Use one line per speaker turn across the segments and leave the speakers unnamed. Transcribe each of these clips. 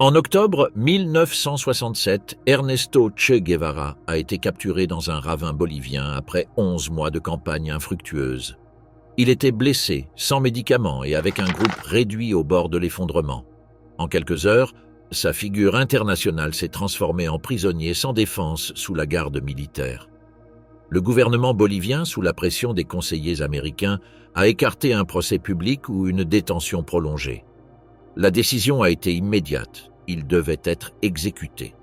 En octobre 1967, Ernesto Che Guevara a été capturé dans un ravin bolivien après 11 mois de campagne infructueuse. Il était blessé, sans médicaments et avec un groupe réduit au bord de l'effondrement. En quelques heures, sa figure internationale s'est transformée en prisonnier sans défense sous la garde militaire. Le gouvernement bolivien, sous la pression des conseillers américains, a écarté un procès public ou une détention prolongée. La décision a été immédiate, il devait être exécuté.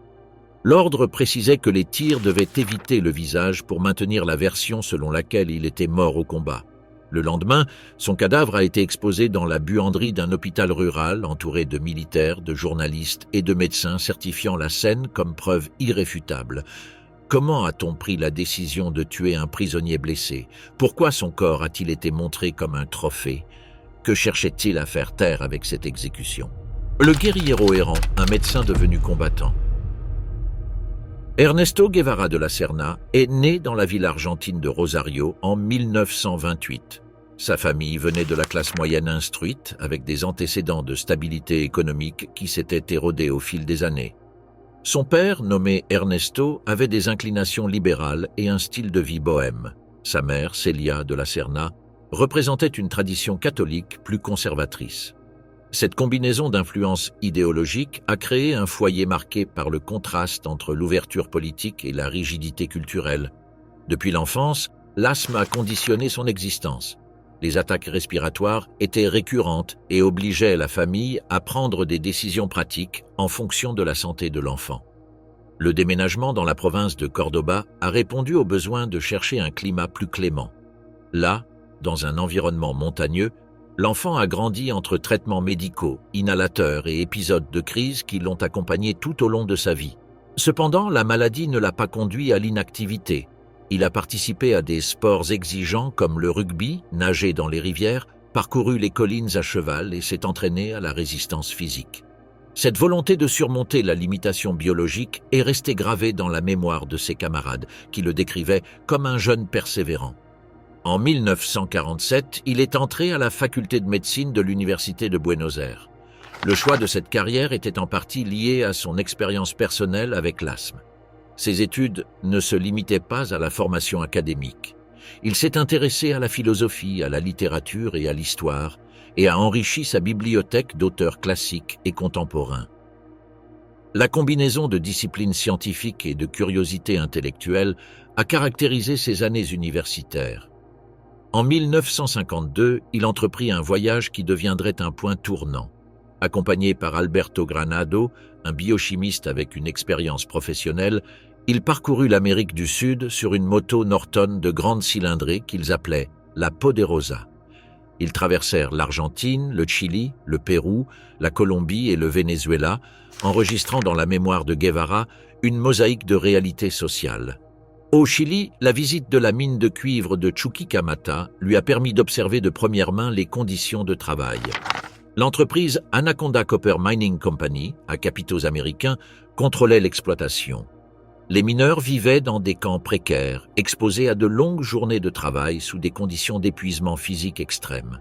L'ordre précisait que les tirs devaient éviter le visage pour maintenir la version selon laquelle il était mort au combat. Le lendemain, son cadavre a été exposé dans la buanderie d'un hôpital rural entouré de militaires, de journalistes et de médecins certifiant la scène comme preuve irréfutable. Comment a-t-on pris la décision de tuer un prisonnier blessé? Pourquoi son corps a-t-il été montré comme un trophée? Que cherchait-il à faire taire avec cette exécution? Le guérillero errant, un médecin devenu combattant. Ernesto Guevara de la Serna est né dans la ville argentine de Rosario en 1928. Sa famille venait de la classe moyenne instruite, avec des antécédents de stabilité économique qui s'étaient érodés au fil des années. Son père, nommé Ernesto, avait des inclinations libérales et un style de vie bohème. Sa mère, Celia de la Serna, représentait une tradition catholique plus conservatrice. Cette combinaison d'influences idéologiques a créé un foyer marqué par le contraste entre l'ouverture politique et la rigidité culturelle. Depuis l'enfance, l'asthme a conditionné son existence. Les attaques respiratoires étaient récurrentes et obligeaient la famille à prendre des décisions pratiques en fonction de la santé de l'enfant. Le déménagement dans la province de Cordoba a répondu au besoin de chercher un climat plus clément. Là, dans un environnement montagneux, l'enfant a grandi entre traitements médicaux, inhalateurs et épisodes de crise qui l'ont accompagné tout au long de sa vie. Cependant, la maladie ne l'a pas conduit à l'inactivité. Il a participé à des sports exigeants comme le rugby, nagé dans les rivières, parcouru les collines à cheval et s'est entraîné à la résistance physique. Cette volonté de surmonter la limitation biologique est restée gravée dans la mémoire de ses camarades, qui le décrivaient comme un jeune persévérant. En 1947, il est entré à la faculté de médecine de l'Université de Buenos Aires. Le choix de cette carrière était en partie lié à son expérience personnelle avec l'asthme. Ses études ne se limitaient pas à la formation académique. Il s'est intéressé à la philosophie, à la littérature et à l'histoire, et a enrichi sa bibliothèque d'auteurs classiques et contemporains. La combinaison de disciplines scientifiques et de curiosité intellectuelle a caractérisé ses années universitaires. En 1952, il entreprit un voyage qui deviendrait un point tournant. Accompagné par Alberto Granado, un biochimiste avec une expérience professionnelle, il parcourut l'Amérique du Sud sur une moto Norton de grande cylindrée qu'ils appelaient la Poderosa. Ils traversèrent l'Argentine, le Chili, le Pérou, la Colombie et le Venezuela, enregistrant dans la mémoire de Guevara une mosaïque de réalités sociales. Au Chili, la visite de la mine de cuivre de Chuquicamata lui a permis d'observer de première main les conditions de travail. L'entreprise Anaconda Copper Mining Company, à capitaux américains, contrôlait l'exploitation. Les mineurs vivaient dans des camps précaires, exposés à de longues journées de travail sous des conditions d'épuisement physique extrêmes.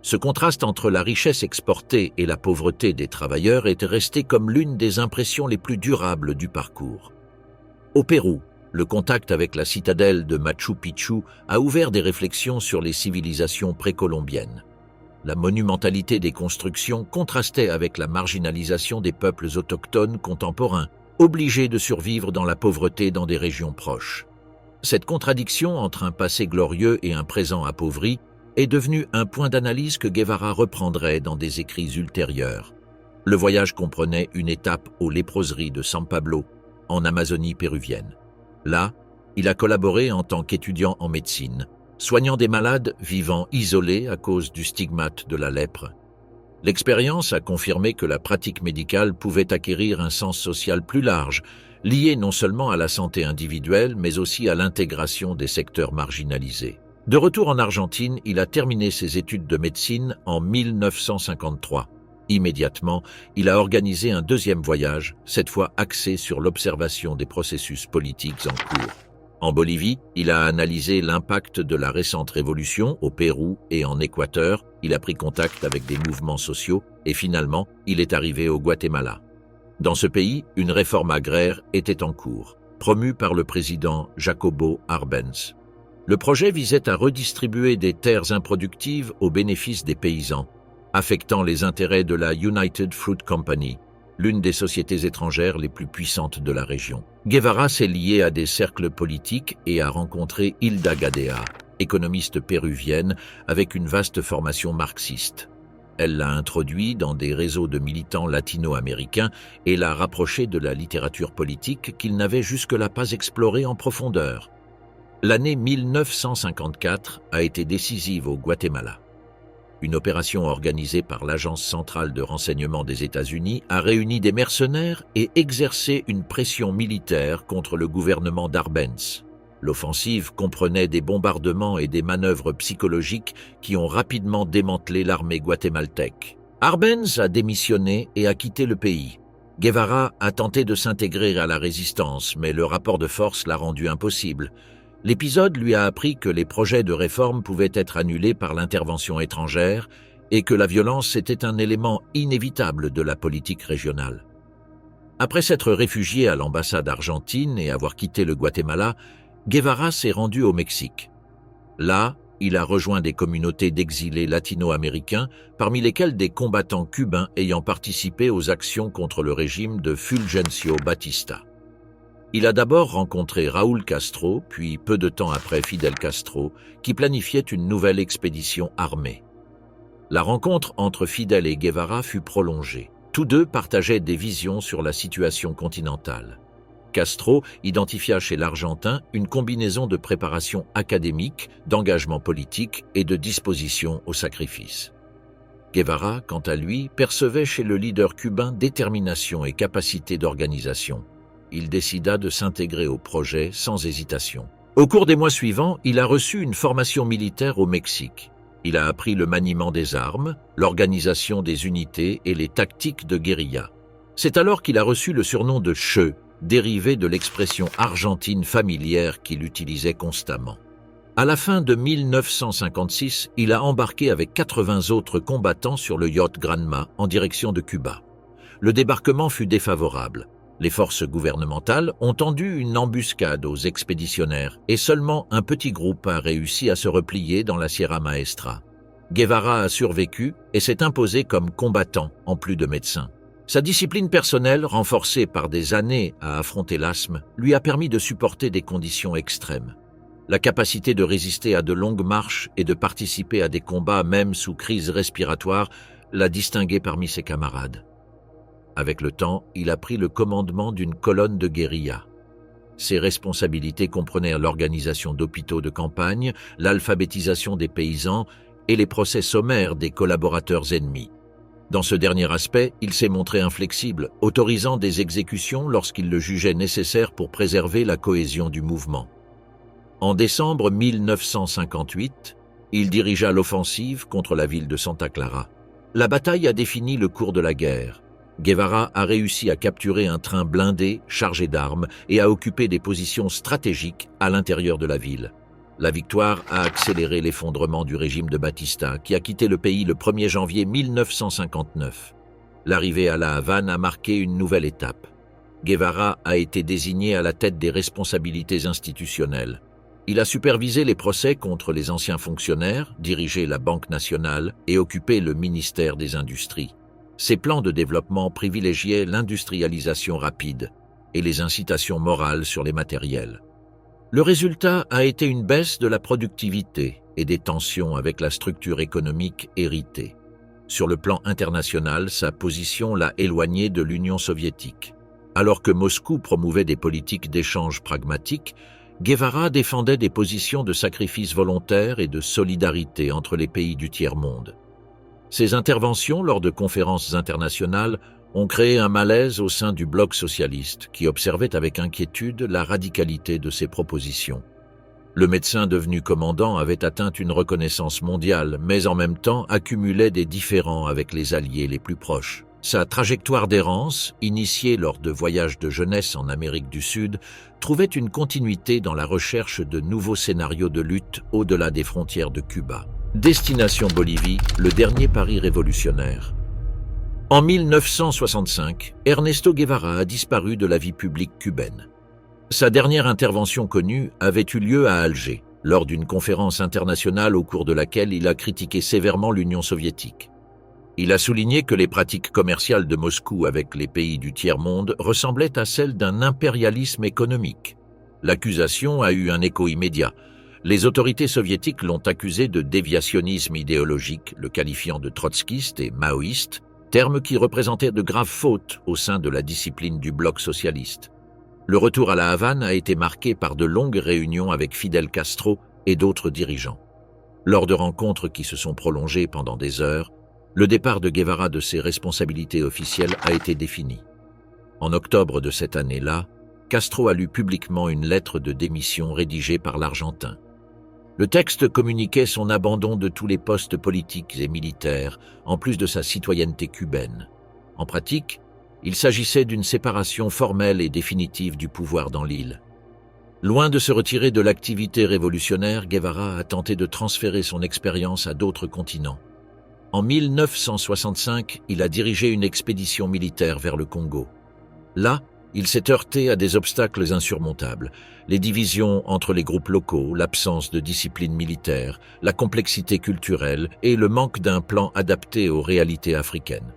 Ce contraste entre la richesse exportée et la pauvreté des travailleurs était resté comme l'une des impressions les plus durables du parcours. Au Pérou, le contact avec la citadelle de Machu Picchu a ouvert des réflexions sur les civilisations précolombiennes. La monumentalité des constructions contrastait avec la marginalisation des peuples autochtones contemporains, obligés de survivre dans la pauvreté dans des régions proches. Cette contradiction entre un passé glorieux et un présent appauvri est devenue un point d'analyse que Guevara reprendrait dans des écrits ultérieurs. Le voyage comprenait une étape aux léproseries de San Pablo, en Amazonie péruvienne. Là, il a collaboré en tant qu'étudiant en médecine, soignant des malades vivant isolés à cause du stigmate de la lèpre. L'expérience a confirmé que la pratique médicale pouvait acquérir un sens social plus large, lié non seulement à la santé individuelle, mais aussi à l'intégration des secteurs marginalisés. De retour en Argentine, il a terminé ses études de médecine en 1953. Immédiatement, il a organisé un deuxième voyage, cette fois axé sur l'observation des processus politiques en cours. En Bolivie, il a analysé l'impact de la récente révolution au Pérou et en Équateur, il a pris contact avec des mouvements sociaux et finalement, il est arrivé au Guatemala. Dans ce pays, une réforme agraire était en cours, promue par le président Jacobo Arbenz. Le projet visait à redistribuer des terres improductives au bénéfice des paysans, affectant les intérêts de la United Fruit Company, l'une des sociétés étrangères les plus puissantes de la région. Guevara s'est lié à des cercles politiques et a rencontré Hilda Gadea, économiste péruvienne avec une vaste formation marxiste. Elle l'a introduit dans des réseaux de militants latino-américains et l'a rapproché de la littérature politique qu'il n'avait jusque-là pas explorée en profondeur. L'année 1954 a été décisive au Guatemala. Une opération organisée par l'Agence centrale de renseignement des États-Unis a réuni des mercenaires et exercé une pression militaire contre le gouvernement d'Arbenz. L'offensive comprenait des bombardements et des manœuvres psychologiques qui ont rapidement démantelé l'armée guatémaltèque. Arbenz a démissionné et a quitté le pays. Guevara a tenté de s'intégrer à la résistance, mais le rapport de force l'a rendu impossible. L'épisode lui a appris que les projets de réforme pouvaient être annulés par l'intervention étrangère et que la violence était un élément inévitable de la politique régionale. Après s'être réfugié à l'ambassade argentine et avoir quitté le Guatemala, Guevara s'est rendu au Mexique. Là, il a rejoint des communautés d'exilés latino-américains, parmi lesquels des combattants cubains ayant participé aux actions contre le régime de Fulgencio Batista. Il a d'abord rencontré Raúl Castro, puis peu de temps après Fidel Castro, qui planifiait une nouvelle expédition armée. La rencontre entre Fidel et Guevara fut prolongée. Tous deux partageaient des visions sur la situation continentale. Castro identifia chez l'Argentin une combinaison de préparation académique, d'engagement politique et de disposition au sacrifice. Guevara, quant à lui, percevait chez le leader cubain détermination et capacité d'organisation. Il décida de s'intégrer au projet sans hésitation. Au cours des mois suivants, il a reçu une formation militaire au Mexique. Il a appris le maniement des armes, l'organisation des unités et les tactiques de guérilla. C'est alors qu'il a reçu le surnom de Che, dérivé de l'expression argentine familière qu'il utilisait constamment. À la fin de 1956, il a embarqué avec 80 autres combattants sur le yacht Granma en direction de Cuba. Le débarquement fut défavorable. Les forces gouvernementales ont tendu une embuscade aux expéditionnaires et seulement un petit groupe a réussi à se replier dans la Sierra Maestra. Guevara a survécu et s'est imposé comme combattant en plus de médecin. Sa discipline personnelle, renforcée par des années à affronter l'asthme, lui a permis de supporter des conditions extrêmes. La capacité de résister à de longues marches et de participer à des combats même sous crise respiratoire l'a distingué parmi ses camarades. Avec le temps, il a pris le commandement d'une colonne de guérilla. Ses responsabilités comprenaient l'organisation d'hôpitaux de campagne, l'alphabétisation des paysans et les procès sommaires des collaborateurs ennemis. Dans ce dernier aspect, il s'est montré inflexible, autorisant des exécutions lorsqu'il le jugeait nécessaire pour préserver la cohésion du mouvement. En décembre 1958, il dirigea l'offensive contre la ville de Santa Clara. La bataille a défini le cours de la guerre. Guevara a réussi à capturer un train blindé chargé d'armes et à occuper des positions stratégiques à l'intérieur de la ville. La victoire a accéléré l'effondrement du régime de Batista, qui a quitté le pays le 1er janvier 1959. L'arrivée à La Havane a marqué une nouvelle étape. Guevara a été désigné à la tête des responsabilités institutionnelles. Il a supervisé les procès contre les anciens fonctionnaires, dirigé la Banque nationale et occupé le ministère des Industries. Ses plans de développement privilégiaient l'industrialisation rapide et les incitations morales sur les matériels. Le résultat a été une baisse de la productivité et des tensions avec la structure économique héritée. Sur le plan international, sa position l'a éloigné de l'Union soviétique. Alors que Moscou promouvait des politiques d'échange pragmatiques, Guevara défendait des positions de sacrifice volontaire et de solidarité entre les pays du tiers-monde. Ses interventions lors de conférences internationales ont créé un malaise au sein du bloc socialiste qui observait avec inquiétude la radicalité de ses propositions. Le médecin devenu commandant avait atteint une reconnaissance mondiale, mais en même temps accumulait des différends avec les alliés les plus proches. Sa trajectoire d'errance, initiée lors de voyages de jeunesse en Amérique du Sud, trouvait une continuité dans la recherche de nouveaux scénarios de lutte au-delà des frontières de Cuba. Destination Bolivie, le dernier pari révolutionnaire. En 1965, Ernesto Guevara a disparu de la vie publique cubaine. Sa dernière intervention connue avait eu lieu à Alger, lors d'une conférence internationale au cours de laquelle il a critiqué sévèrement l'Union soviétique. Il a souligné que les pratiques commerciales de Moscou avec les pays du tiers-monde ressemblaient à celles d'un impérialisme économique. L'accusation a eu un écho immédiat. Les autorités soviétiques l'ont accusé de déviationnisme idéologique, le qualifiant de trotskiste et maoïste, termes qui représentaient de graves fautes au sein de la discipline du bloc socialiste. Le retour à la Havane a été marqué par de longues réunions avec Fidel Castro et d'autres dirigeants. Lors de rencontres qui se sont prolongées pendant des heures, le départ de Guevara de ses responsabilités officielles a été défini. En octobre de cette année-là, Castro a lu publiquement une lettre de démission rédigée par l'Argentin. Le texte communiquait son abandon de tous les postes politiques et militaires, en plus de sa citoyenneté cubaine. En pratique, il s'agissait d'une séparation formelle et définitive du pouvoir dans l'île. Loin de se retirer de l'activité révolutionnaire, Guevara a tenté de transférer son expérience à d'autres continents. En 1965, il a dirigé une expédition militaire vers le Congo. Là, il s'est heurté à des obstacles insurmontables, les divisions entre les groupes locaux, l'absence de discipline militaire, la complexité culturelle et le manque d'un plan adapté aux réalités africaines.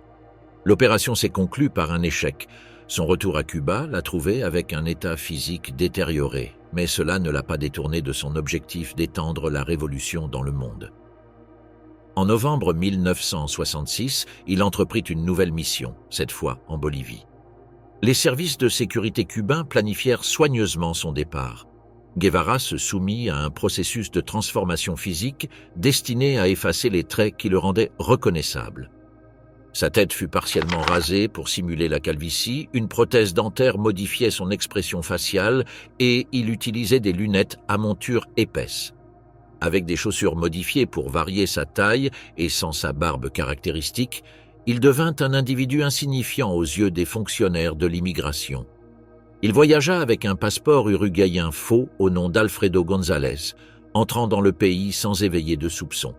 L'opération s'est conclue par un échec. Son retour à Cuba l'a trouvé avec un état physique détérioré, mais cela ne l'a pas détourné de son objectif d'étendre la révolution dans le monde. En novembre 1966, il entreprit une nouvelle mission, cette fois en Bolivie. Les services de sécurité cubains planifièrent soigneusement son départ. Guevara se soumit à un processus de transformation physique destiné à effacer les traits qui le rendaient reconnaissable. Sa tête fut partiellement rasée pour simuler la calvitie, une prothèse dentaire modifiait son expression faciale et il utilisait des lunettes à monture épaisse. Avec des chaussures modifiées pour varier sa taille et sans sa barbe caractéristique, il devint un individu insignifiant aux yeux des fonctionnaires de l'immigration. Il voyagea avec un passeport uruguayen faux au nom d'Alfredo González, entrant dans le pays sans éveiller de soupçons.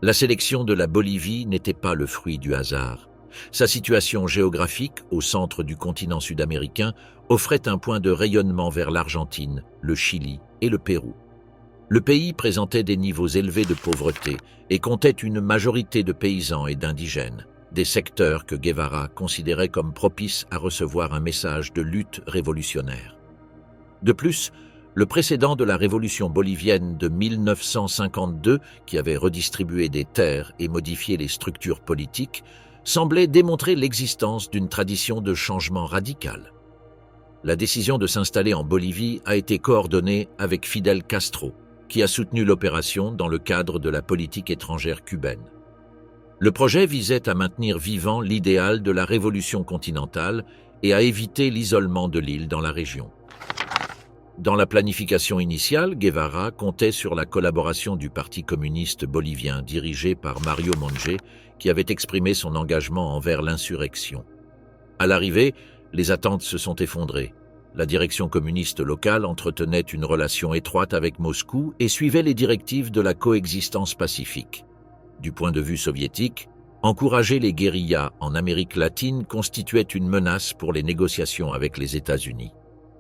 La sélection de la Bolivie n'était pas le fruit du hasard. Sa situation géographique, au centre du continent sud-américain, offrait un point de rayonnement vers l'Argentine, le Chili et le Pérou. Le pays présentait des niveaux élevés de pauvreté et comptait une majorité de paysans et d'indigènes, des secteurs que Guevara considérait comme propices à recevoir un message de lutte révolutionnaire. De plus, le précédent de la révolution bolivienne de 1952, qui avait redistribué des terres et modifié les structures politiques, semblait démontrer l'existence d'une tradition de changement radical. La décision de s'installer en Bolivie a été coordonnée avec Fidel Castro, qui a soutenu l'opération dans le cadre de la politique étrangère cubaine. Le projet visait à maintenir vivant l'idéal de la révolution continentale et à éviter l'isolement de l'île dans la région. Dans la planification initiale, Guevara comptait sur la collaboration du Parti communiste bolivien dirigé par Mario Monge, qui avait exprimé son engagement envers l'insurrection. À l'arrivée, les attentes se sont effondrées. La direction communiste locale entretenait une relation étroite avec Moscou et suivait les directives de la coexistence pacifique. Du point de vue soviétique, encourager les guérillas en Amérique latine constituait une menace pour les négociations avec les États-Unis.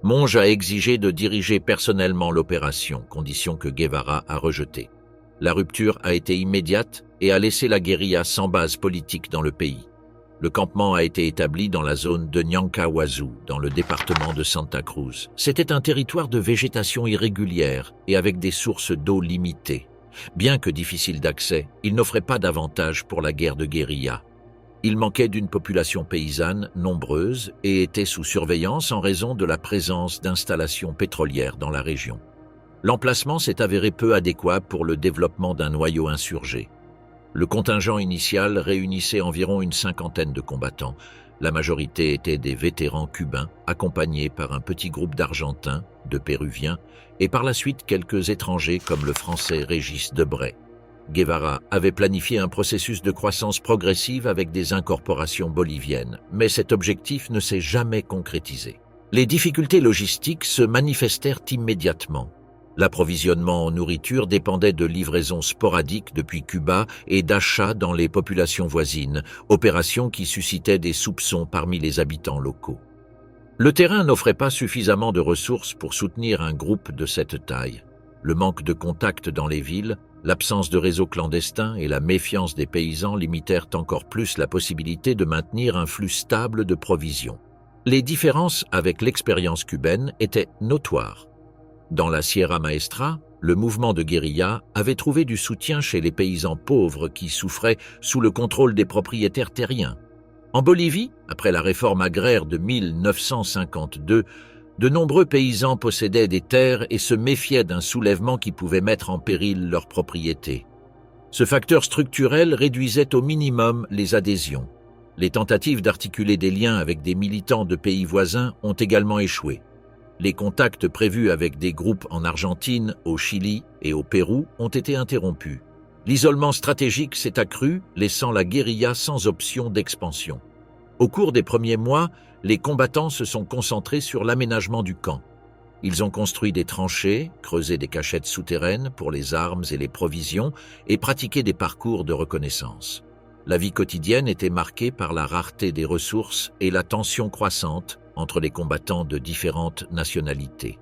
Monge a exigé de diriger personnellement l'opération, condition que Guevara a rejetée. La rupture a été immédiate et a laissé la guérilla sans base politique dans le pays. Le campement a été établi dans la zone de Ñancahuazú, dans le département de Santa Cruz. C'était un territoire de végétation irrégulière et avec des sources d'eau limitées. Bien que difficile d'accès, il n'offrait pas d'avantage pour la guerre de guérilla. Il manquait d'une population paysanne nombreuse et était sous surveillance en raison de la présence d'installations pétrolières dans la région. L'emplacement s'est avéré peu adéquat pour le développement d'un noyau insurgé. Le contingent initial réunissait environ une cinquantaine de combattants. La majorité étaient des vétérans cubains, accompagnés par un petit groupe d'Argentins, de Péruviens, et par la suite quelques étrangers comme le Français Régis Debray. Guevara avait planifié un processus de croissance progressive avec des incorporations boliviennes, mais cet objectif ne s'est jamais concrétisé. Les difficultés logistiques se manifestèrent immédiatement. L'approvisionnement en nourriture dépendait de livraisons sporadiques depuis Cuba et d'achats dans les populations voisines, opération qui suscitait des soupçons parmi les habitants locaux. Le terrain n'offrait pas suffisamment de ressources pour soutenir un groupe de cette taille. Le manque de contact dans les villes, l'absence de réseaux clandestins et la méfiance des paysans limitèrent encore plus la possibilité de maintenir un flux stable de provisions. Les différences avec l'expérience cubaine étaient notoires. Dans la Sierra Maestra, le mouvement de guérilla avait trouvé du soutien chez les paysans pauvres qui souffraient sous le contrôle des propriétaires terriens. En Bolivie, après la réforme agraire de 1952, de nombreux paysans possédaient des terres et se méfiaient d'un soulèvement qui pouvait mettre en péril leurs propriétés. Ce facteur structurel réduisait au minimum les adhésions. Les tentatives d'articuler des liens avec des militants de pays voisins ont également échoué. Les contacts prévus avec des groupes en Argentine, au Chili et au Pérou ont été interrompus. L'isolement stratégique s'est accru, laissant la guérilla sans option d'expansion. Au cours des premiers mois, les combattants se sont concentrés sur l'aménagement du camp. Ils ont construit des tranchées, creusé des cachettes souterraines pour les armes et les provisions et pratiqué des parcours de reconnaissance. La vie quotidienne était marquée par la rareté des ressources et la tension croissante entre les combattants de différentes nationalités.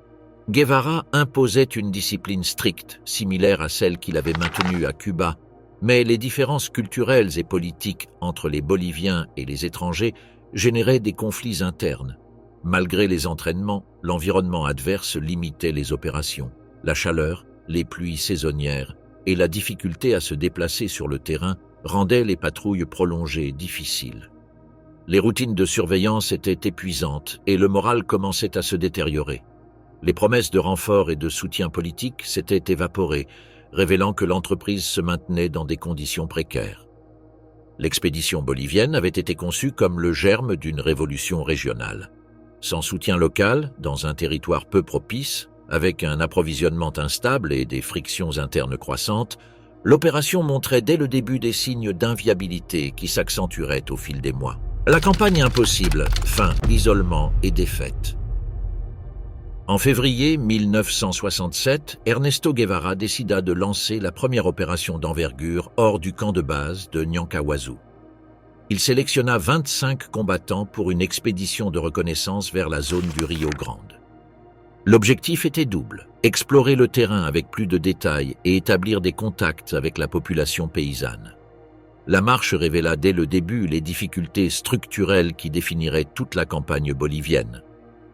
Guevara imposait une discipline stricte, similaire à celle qu'il avait maintenue à Cuba, mais les différences culturelles et politiques entre les Boliviens et les étrangers généraient des conflits internes. Malgré les entraînements, l'environnement adverse limitait les opérations. La chaleur, les pluies saisonnières et la difficulté à se déplacer sur le terrain rendaient les patrouilles prolongées difficiles. Les routines de surveillance étaient épuisantes et le moral commençait à se détériorer. Les promesses de renfort et de soutien politique s'étaient évaporées, révélant que l'entreprise se maintenait dans des conditions précaires. L'expédition bolivienne avait été conçue comme le germe d'une révolution régionale. Sans soutien local, dans un territoire peu propice, avec un approvisionnement instable et des frictions internes croissantes, l'opération montrait dès le début des signes d'inviabilité qui s'accentueraient au fil des mois. La campagne impossible, faim, isolement et défaite. En février 1967, Ernesto Guevara décida de lancer la première opération d'envergure hors du camp de base de Nyancahuazú. Il sélectionna 25 combattants pour une expédition de reconnaissance vers la zone du Rio Grande. L'objectif était double, explorer le terrain avec plus de détails et établir des contacts avec la population paysanne. La marche révéla dès le début les difficultés structurelles qui définiraient toute la campagne bolivienne.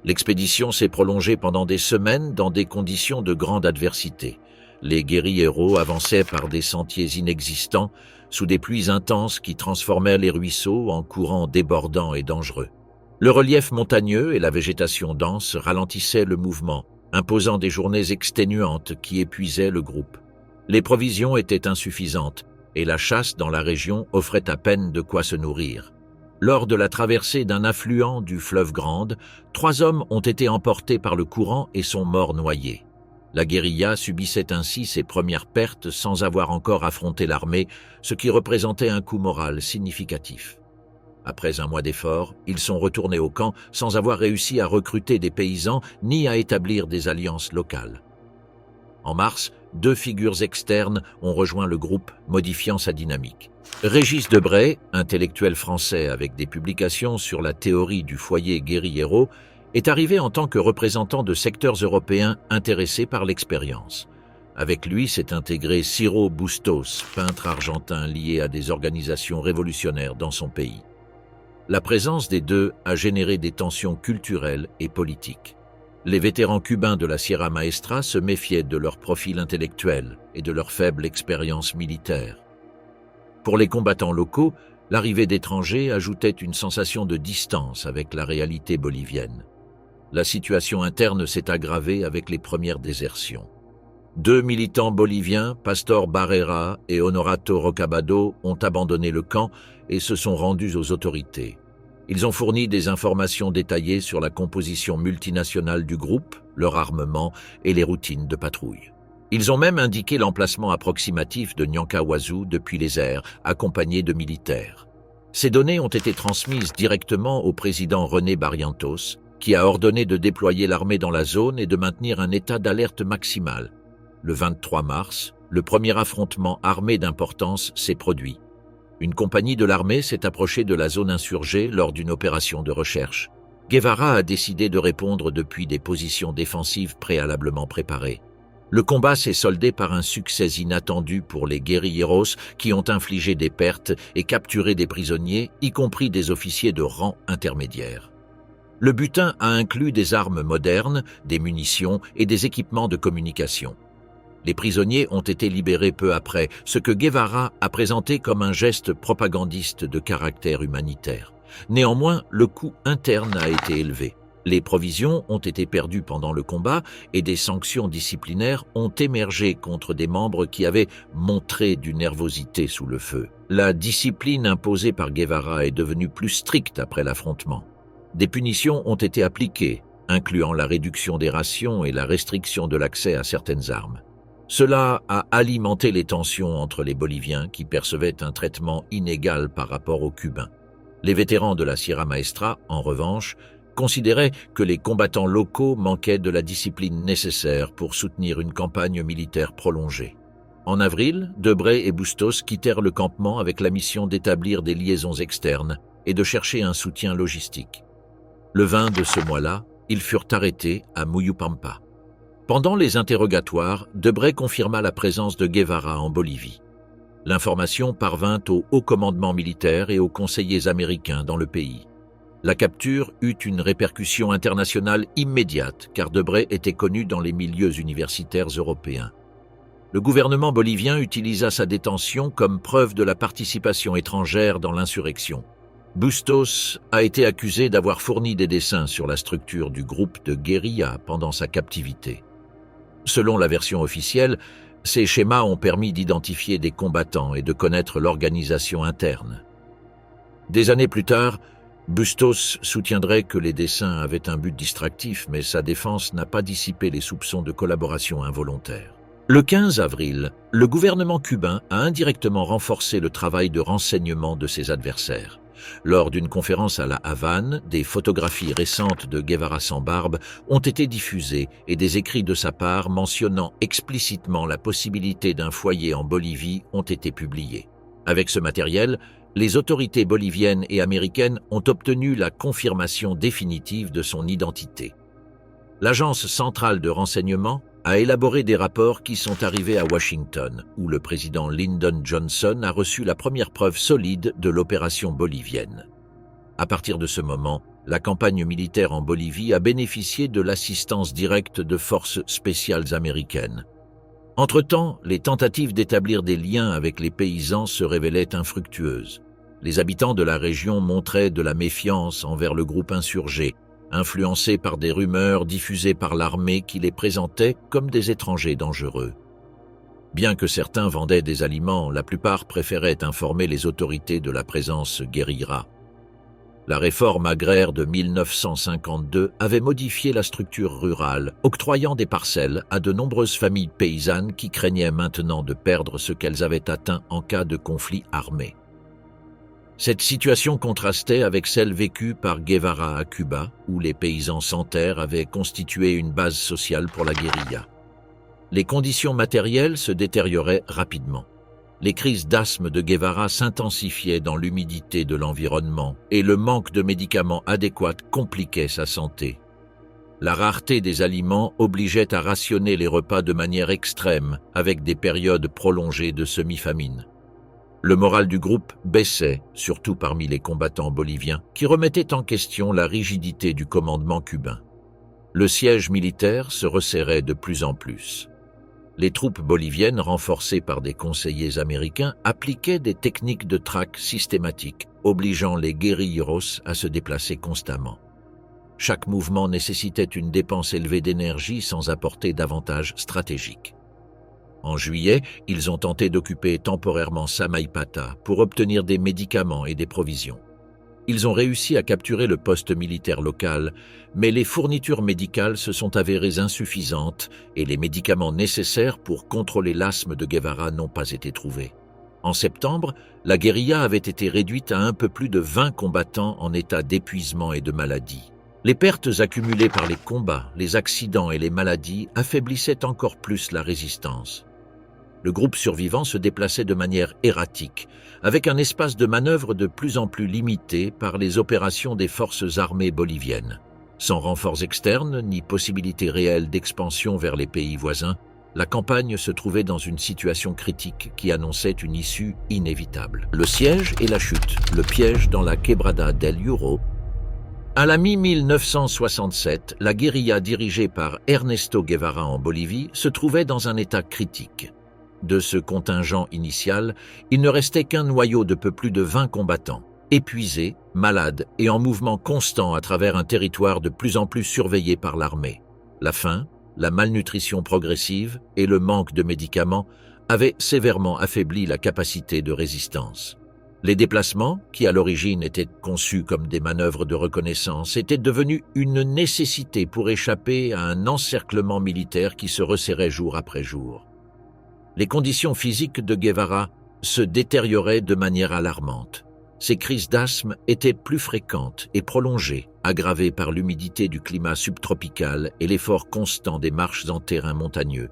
L'expédition s'est prolongée pendant des semaines dans des conditions de grande adversité. Les guérilleros avançaient par des sentiers inexistants, sous des pluies intenses qui transformèrent les ruisseaux en courants débordants et dangereux. Le relief montagneux et la végétation dense ralentissaient le mouvement, imposant des journées exténuantes qui épuisaient le groupe. Les provisions étaient insuffisantes, et la chasse dans la région offrait à peine de quoi se nourrir. Lors de la traversée d'un affluent du fleuve Grande, 3 hommes ont été emportés par le courant et sont morts noyés. La guérilla subissait ainsi ses premières pertes sans avoir encore affronté l'armée, ce qui représentait un coup moral significatif. Après un mois d'efforts, ils sont retournés au camp sans avoir réussi à recruter des paysans ni à établir des alliances locales. En mars, 2 figures externes ont rejoint le groupe, modifiant sa dynamique. Régis Debray, intellectuel français avec des publications sur la théorie du foyer guérillero, est arrivé en tant que représentant de secteurs européens intéressés par l'expérience. Avec lui s'est intégré Ciro Bustos, peintre argentin lié à des organisations révolutionnaires dans son pays. La présence des deux a généré des tensions culturelles et politiques. Les vétérans cubains de la Sierra Maestra se méfiaient de leur profil intellectuel et de leur faible expérience militaire. Pour les combattants locaux, l'arrivée d'étrangers ajoutait une sensation de distance avec la réalité bolivienne. La situation interne s'est aggravée avec les premières désertions. 2 militants boliviens, Pastor Barrera et Honorato Rocabado, ont abandonné le camp et se sont rendus aux autorités. Ils ont fourni des informations détaillées sur la composition multinationale du groupe, leur armement et les routines de patrouille. Ils ont même indiqué l'emplacement approximatif de Nyankawazu depuis les airs, accompagnés de militaires. Ces données ont été transmises directement au président René Barrientos, qui a ordonné de déployer l'armée dans la zone et de maintenir un état d'alerte maximal. Le 23 mars, le premier affrontement armé d'importance s'est produit. Une compagnie de l'armée s'est approchée de la zone insurgée lors d'une opération de recherche. Guevara a décidé de répondre depuis des positions défensives préalablement préparées. Le combat s'est soldé par un succès inattendu pour les guérilleros qui ont infligé des pertes et capturé des prisonniers, y compris des officiers de rang intermédiaire. Le butin a inclus des armes modernes, des munitions et des équipements de communication. Les prisonniers ont été libérés peu après, ce que Guevara a présenté comme un geste propagandiste de caractère humanitaire. Néanmoins, le coût interne a été élevé. Les provisions ont été perdues pendant le combat et des sanctions disciplinaires ont émergé contre des membres qui avaient montré du nervosité sous le feu. La discipline imposée par Guevara est devenue plus stricte après l'affrontement. Des punitions ont été appliquées, incluant la réduction des rations et la restriction de l'accès à certaines armes. Cela a alimenté les tensions entre les Boliviens qui percevaient un traitement inégal par rapport aux Cubains. Les vétérans de la Sierra Maestra, en revanche, considéraient que les combattants locaux manquaient de la discipline nécessaire pour soutenir une campagne militaire prolongée. En avril, Debré et Bustos quittèrent le campement avec la mission d'établir des liaisons externes et de chercher un soutien logistique. Le 20 de ce mois-là, ils furent arrêtés à Muyupampa. Pendant les interrogatoires, Debré confirma la présence de Guevara en Bolivie. L'information parvint au haut commandement militaire et aux conseillers américains dans le pays. La capture eut une répercussion internationale immédiate car Debré était connu dans les milieux universitaires européens. Le gouvernement bolivien utilisa sa détention comme preuve de la participation étrangère dans l'insurrection. Bustos a été accusé d'avoir fourni des dessins sur la structure du groupe de guérilla pendant sa captivité. Selon la version officielle, ces schémas ont permis d'identifier des combattants et de connaître l'organisation interne. Des années plus tard, Bustos soutiendrait que les dessins avaient un but distractif, mais sa défense n'a pas dissipé les soupçons de collaboration involontaire. Le 15 avril, le gouvernement cubain a indirectement renforcé le travail de renseignement de ses adversaires. Lors d'une conférence à La Havane, des photographies récentes de Guevara sans barbe ont été diffusées et des écrits de sa part mentionnant explicitement la possibilité d'un foyer en Bolivie ont été publiés. Avec ce matériel, les autorités boliviennes et américaines ont obtenu la confirmation définitive de son identité. L'Agence centrale de renseignement a élaboré des rapports qui sont arrivés à Washington, où le président Lyndon Johnson a reçu la première preuve solide de l'opération bolivienne. À partir de ce moment, la campagne militaire en Bolivie a bénéficié de l'assistance directe de forces spéciales américaines. Entre-temps, les tentatives d'établir des liens avec les paysans se révélaient infructueuses. Les habitants de la région montraient de la méfiance envers le groupe insurgé, influencés par des rumeurs diffusées par l'armée qui les présentait comme des étrangers dangereux. Bien que certains vendaient des aliments, la plupart préféraient informer les autorités de la présence guérilla. La réforme agraire de 1952 avait modifié la structure rurale, octroyant des parcelles à de nombreuses familles paysannes qui craignaient maintenant de perdre ce qu'elles avaient atteint en cas de conflit armé. Cette situation contrastait avec celle vécue par Guevara à Cuba, où les paysans sans terre avaient constitué une base sociale pour la guérilla. Les conditions matérielles se détérioraient rapidement. Les crises d'asthme de Guevara s'intensifiaient dans l'humidité de l'environnement et le manque de médicaments adéquats compliquait sa santé. La rareté des aliments obligeait à rationner les repas de manière extrême, avec des périodes prolongées de semi-famine. Le moral du groupe baissait, surtout parmi les combattants boliviens, qui remettaient en question la rigidité du commandement cubain. Le siège militaire se resserrait de plus en plus. Les troupes boliviennes, renforcées par des conseillers américains, appliquaient des techniques de traque systématiques, obligeant les guérilleros à se déplacer constamment. Chaque mouvement nécessitait une dépense élevée d'énergie sans apporter d'avantages stratégiques. En juillet, ils ont tenté d'occuper temporairement Samaipata pour obtenir des médicaments et des provisions. Ils ont réussi à capturer le poste militaire local, mais les fournitures médicales se sont avérées insuffisantes et les médicaments nécessaires pour contrôler l'asthme de Guevara n'ont pas été trouvés. En septembre, la guérilla avait été réduite à un peu plus de 20 combattants en état d'épuisement et de maladie. Les pertes accumulées par les combats, les accidents et les maladies affaiblissaient encore plus la résistance. Le groupe survivant se déplaçait de manière erratique, avec un espace de manœuvre de plus en plus limité par les opérations des forces armées boliviennes. Sans renforts externes ni possibilité réelle d'expansion vers les pays voisins, la campagne se trouvait dans une situation critique qui annonçait une issue inévitable. Le siège et la chute, le piège dans la Quebrada del Hierro. À la mi-1967, la guérilla dirigée par Ernesto Guevara en Bolivie se trouvait dans un état critique. De ce contingent initial, il ne restait qu'un noyau de peu plus de 20 combattants, épuisés, malades et en mouvement constant à travers un territoire de plus en plus surveillé par l'armée. La faim, la malnutrition progressive et le manque de médicaments avaient sévèrement affaibli la capacité de résistance. Les déplacements, qui à l'origine étaient conçus comme des manœuvres de reconnaissance, étaient devenus une nécessité pour échapper à un encerclement militaire qui se resserrait jour après jour. Les conditions physiques de Guevara se détérioraient de manière alarmante. Ses crises d'asthme étaient plus fréquentes et prolongées, aggravées par l'humidité du climat subtropical et l'effort constant des marches en terrain montagneux.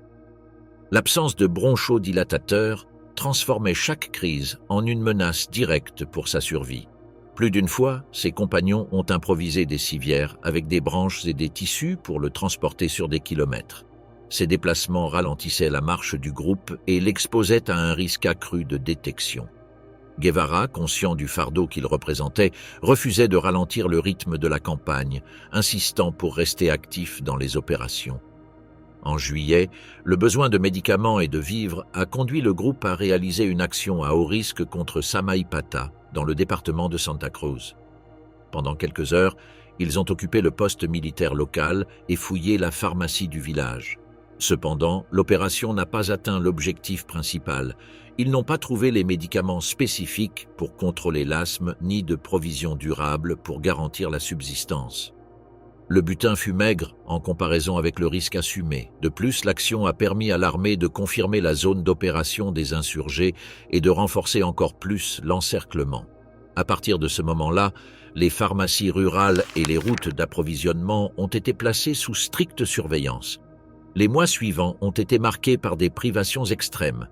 L'absence de bronchodilatateurs transformait chaque crise en une menace directe pour sa survie. Plus d'une fois, ses compagnons ont improvisé des civières avec des branches et des tissus pour le transporter sur des kilomètres. Ces déplacements ralentissaient la marche du groupe et l'exposaient à un risque accru de détection. Guevara, conscient du fardeau qu'il représentait, refusait de ralentir le rythme de la campagne, insistant pour rester actif dans les opérations. En juillet, le besoin de médicaments et de vivres a conduit le groupe à réaliser une action à haut risque contre Samaipata, dans le département de Santa Cruz. Pendant quelques heures, ils ont occupé le poste militaire local et fouillé la pharmacie du village. Cependant, l'opération n'a pas atteint l'objectif principal. Ils n'ont pas trouvé les médicaments spécifiques pour contrôler l'asthme ni de provisions durables pour garantir la subsistance. Le butin fut maigre en comparaison avec le risque assumé. De plus, l'action a permis à l'armée de confirmer la zone d'opération des insurgés et de renforcer encore plus l'encerclement. À partir de ce moment-là, les pharmacies rurales et les routes d'approvisionnement ont été placées sous stricte surveillance. Les mois suivants ont été marqués par des privations extrêmes.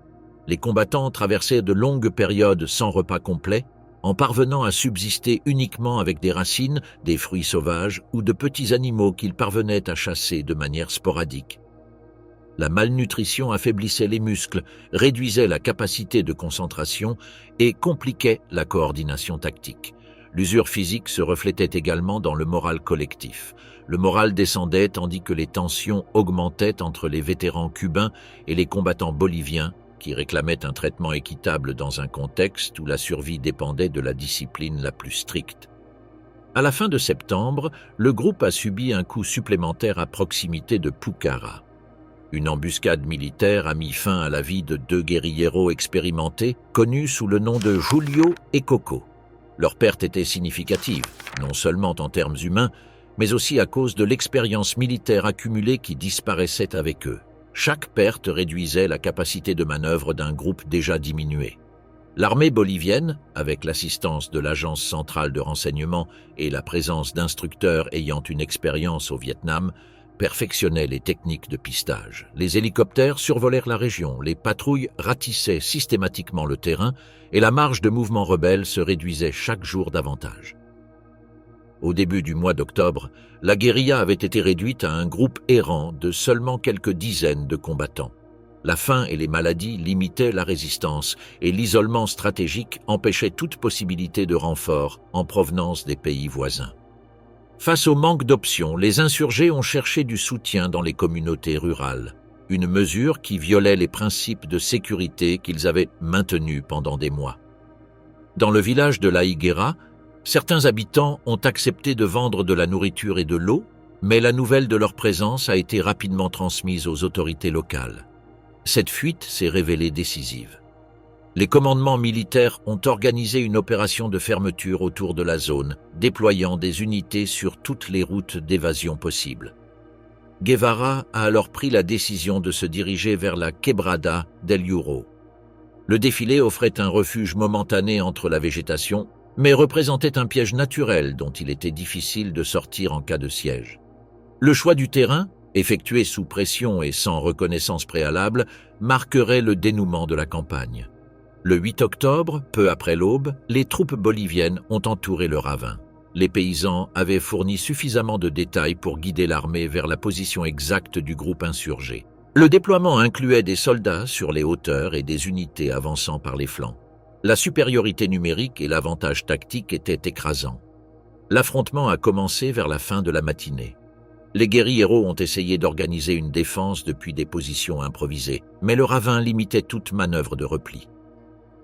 Les combattants traversaient de longues périodes sans repas complet, en parvenant à subsister uniquement avec des racines, des fruits sauvages ou de petits animaux qu'ils parvenaient à chasser de manière sporadique. La malnutrition affaiblissait les muscles, réduisait la capacité de concentration et compliquait la coordination tactique. L'usure physique se reflétait également dans le moral collectif. Le moral descendait tandis que les tensions augmentaient entre les vétérans cubains et les combattants boliviens qui réclamaient un traitement équitable dans un contexte où la survie dépendait de la discipline la plus stricte. À la fin de septembre, le groupe a subi un coup supplémentaire à proximité de Pucara. Une embuscade militaire a mis fin à la vie de 2 guérilleros expérimentés, connus sous le nom de Julio et Coco. Leur perte était significative, non seulement en termes humains, mais aussi à cause de l'expérience militaire accumulée qui disparaissait avec eux. Chaque perte réduisait la capacité de manœuvre d'un groupe déjà diminué. L'armée bolivienne, avec l'assistance de l'Agence centrale de renseignement et la présence d'instructeurs ayant une expérience au Vietnam, perfectionnait les techniques de pistage. Les hélicoptères survolèrent la région, les patrouilles ratissaient systématiquement le terrain et la marge de mouvement rebelle se réduisait chaque jour davantage. Au début du mois d'octobre, la guérilla avait été réduite à un groupe errant de seulement quelques dizaines de combattants. La faim et les maladies limitaient la résistance et l'isolement stratégique empêchait toute possibilité de renfort en provenance des pays voisins. Face au manque d'options, les insurgés ont cherché du soutien dans les communautés rurales, une mesure qui violait les principes de sécurité qu'ils avaient maintenus pendant des mois. Dans le village de La Higuera, certains habitants ont accepté de vendre de la nourriture et de l'eau, mais la nouvelle de leur présence a été rapidement transmise aux autorités locales. Cette fuite s'est révélée décisive. Les commandements militaires ont organisé une opération de fermeture autour de la zone, déployant des unités sur toutes les routes d'évasion possibles. Guevara a alors pris la décision de se diriger vers la Quebrada del Hierro. Le défilé offrait un refuge momentané entre la végétation, mais représentait un piège naturel dont il était difficile de sortir en cas de siège. Le choix du terrain, effectué sous pression et sans reconnaissance préalable, marquerait le dénouement de la campagne. Le 8 octobre, peu après l'aube, les troupes boliviennes ont entouré le ravin. Les paysans avaient fourni suffisamment de détails pour guider l'armée vers la position exacte du groupe insurgé. Le déploiement incluait des soldats sur les hauteurs et des unités avançant par les flancs. La supériorité numérique et l'avantage tactique étaient écrasants. L'affrontement a commencé vers la fin de la matinée. Les guérilleros ont essayé d'organiser une défense depuis des positions improvisées, mais le ravin limitait toute manœuvre de repli.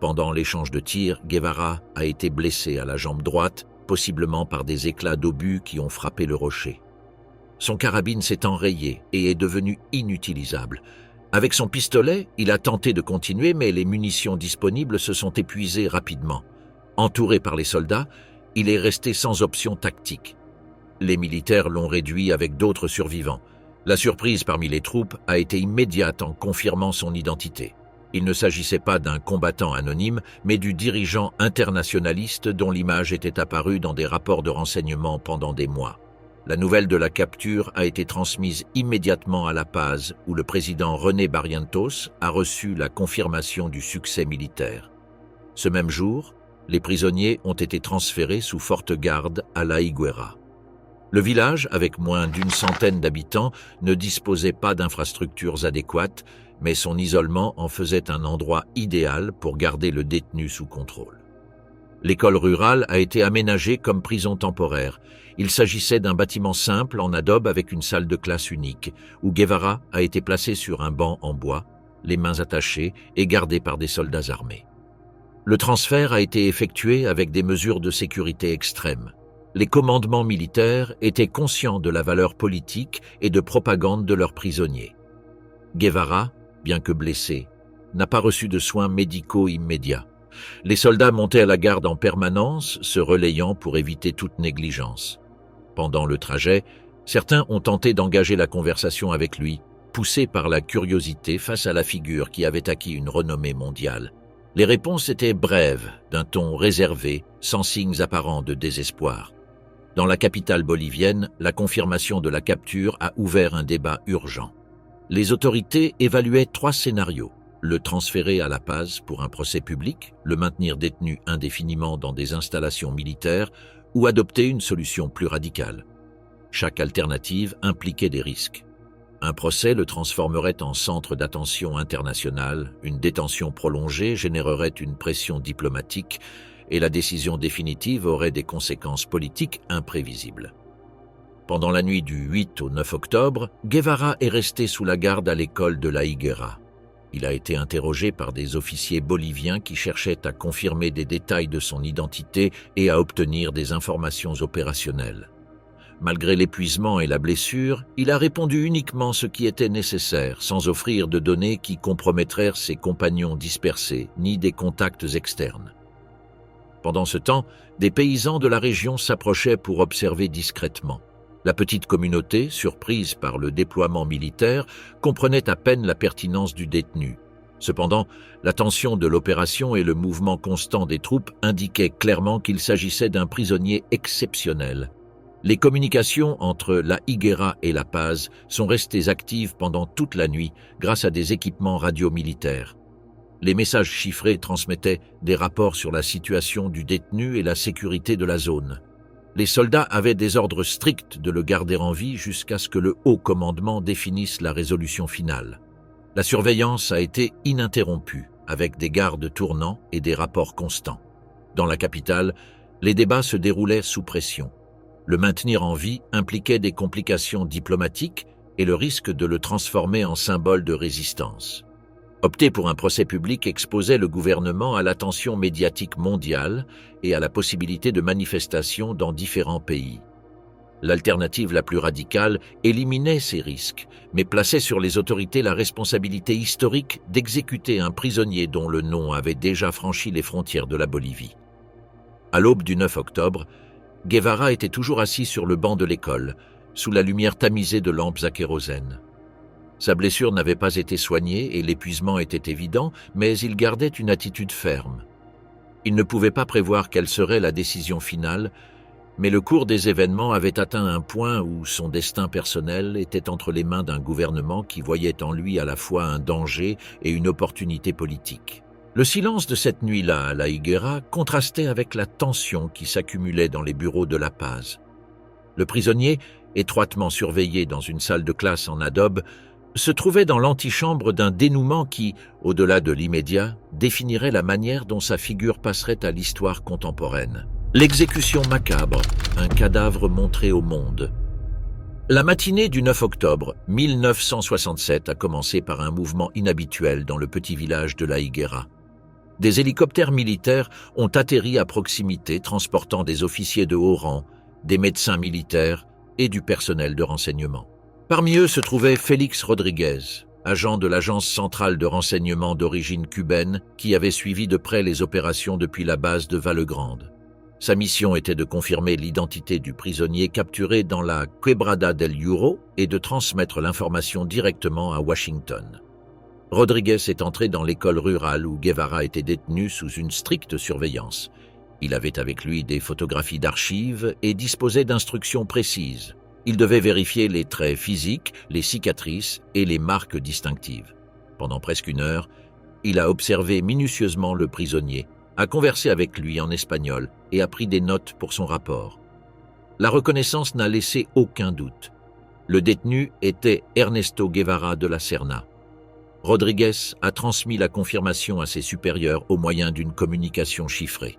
Pendant l'échange de tirs, Guevara a été blessé à la jambe droite, possiblement par des éclats d'obus qui ont frappé le rocher. Son carabine s'est enrayée et est devenue inutilisable. Avec son pistolet, il a tenté de continuer, mais les munitions disponibles se sont épuisées rapidement. Entouré par les soldats, il est resté sans option tactique. Les militaires l'ont réduit avec d'autres survivants. La surprise parmi les troupes a été immédiate en confirmant son identité. Il ne s'agissait pas d'un combattant anonyme, mais du dirigeant internationaliste dont l'image était apparue dans des rapports de renseignement pendant des mois. La nouvelle de la capture a été transmise immédiatement à La Paz, où le président René Barrientos a reçu la confirmation du succès militaire. Ce même jour, les prisonniers ont été transférés sous forte garde à La Higuera. Le village, avec moins d'une centaine d'habitants, ne disposait pas d'infrastructures adéquates, mais son isolement en faisait un endroit idéal pour garder le détenu sous contrôle. L'école rurale a été aménagée comme prison temporaire. Il s'agissait d'un bâtiment simple en adobe avec une salle de classe unique, où Guevara a été placé sur un banc en bois, les mains attachées et gardé par des soldats armés. Le transfert a été effectué avec des mesures de sécurité extrêmes. Les commandements militaires étaient conscients de la valeur politique et de propagande de leurs prisonniers. Guevara, bien que blessé, n'a pas reçu de soins médicaux immédiats. Les soldats montaient à la garde en permanence, se relayant pour éviter toute négligence. Pendant le trajet, certains ont tenté d'engager la conversation avec lui, poussés par la curiosité face à la figure qui avait acquis une renommée mondiale. Les réponses étaient brèves, d'un ton réservé, sans signes apparents de désespoir. Dans la capitale bolivienne, la confirmation de la capture a ouvert un débat urgent. Les autorités évaluaient 3 scénarios: le transférer à La Paz pour un procès public, le maintenir détenu indéfiniment dans des installations militaires ou adopter une solution plus radicale. Chaque alternative impliquait des risques. Un procès le transformerait en centre d'attention internationale, une détention prolongée générerait une pression diplomatique et la décision définitive aurait des conséquences politiques imprévisibles. Pendant la nuit du 8 au 9 octobre, Guevara est resté sous la garde à l'école de La Higuera. Il a été interrogé par des officiers boliviens qui cherchaient à confirmer des détails de son identité et à obtenir des informations opérationnelles. Malgré l'épuisement et la blessure, il a répondu uniquement ce qui était nécessaire, sans offrir de données qui compromettraient ses compagnons dispersés, ni des contacts externes. Pendant ce temps, des paysans de la région s'approchaient pour observer discrètement. La petite communauté, surprise par le déploiement militaire, comprenait à peine la pertinence du détenu. Cependant, la tension de l'opération et le mouvement constant des troupes indiquaient clairement qu'il s'agissait d'un prisonnier exceptionnel. Les communications entre La Higuera et La Paz sont restées actives pendant toute la nuit grâce à des équipements radio-militaires. Les messages chiffrés transmettaient des rapports sur la situation du détenu et la sécurité de la zone. Les soldats avaient des ordres stricts de le garder en vie jusqu'à ce que le haut commandement définisse la résolution finale. La surveillance a été ininterrompue, avec des gardes tournants et des rapports constants. Dans la capitale, les débats se déroulaient sous pression. Le maintenir en vie impliquait des complications diplomatiques et le risque de le transformer en symbole de résistance. Opter pour un procès public exposait le gouvernement à l'attention médiatique mondiale et à la possibilité de manifestations dans différents pays. L'alternative la plus radicale éliminait ces risques, mais plaçait sur les autorités la responsabilité historique d'exécuter un prisonnier dont le nom avait déjà franchi les frontières de la Bolivie. À l'aube du 9 octobre, Guevara était toujours assis sur le banc de l'école, sous la lumière tamisée de lampes à kérosène. Sa blessure n'avait pas été soignée et l'épuisement était évident, mais il gardait une attitude ferme. Il ne pouvait pas prévoir quelle serait la décision finale, mais le cours des événements avait atteint un point où son destin personnel était entre les mains d'un gouvernement qui voyait en lui à la fois un danger et une opportunité politique. Le silence de cette nuit-là à La Higuera contrastait avec la tension qui s'accumulait dans les bureaux de La Paz. Le prisonnier, étroitement surveillé dans une salle de classe en adobe, se trouvait dans l'antichambre d'un dénouement qui, au-delà de l'immédiat, définirait la manière dont sa figure passerait à l'histoire contemporaine. L'exécution macabre, un cadavre montré au monde. La matinée du 9 octobre 1967 a commencé par un mouvement inhabituel dans le petit village de La Higuera. Des hélicoptères militaires ont atterri à proximité, transportant des officiers de haut rang, des médecins militaires et du personnel de renseignement. Parmi eux se trouvait Félix Rodriguez, agent de l'agence centrale de renseignement d'origine cubaine qui avait suivi de près les opérations depuis la base de Vallegrande. Sa mission était de confirmer l'identité du prisonnier capturé dans la Quebrada del Hierro et de transmettre l'information directement à Washington. Rodriguez est entré dans l'école rurale où Guevara était détenu sous une stricte surveillance. Il avait avec lui des photographies d'archives et disposait d'instructions précises. Il devait vérifier les traits physiques, les cicatrices et les marques distinctives. Pendant presque une heure, il a observé minutieusement le prisonnier, a conversé avec lui en espagnol et a pris des notes pour son rapport. La reconnaissance n'a laissé aucun doute. Le détenu était Ernesto Guevara de la Serna. Rodriguez a transmis la confirmation à ses supérieurs au moyen d'une communication chiffrée.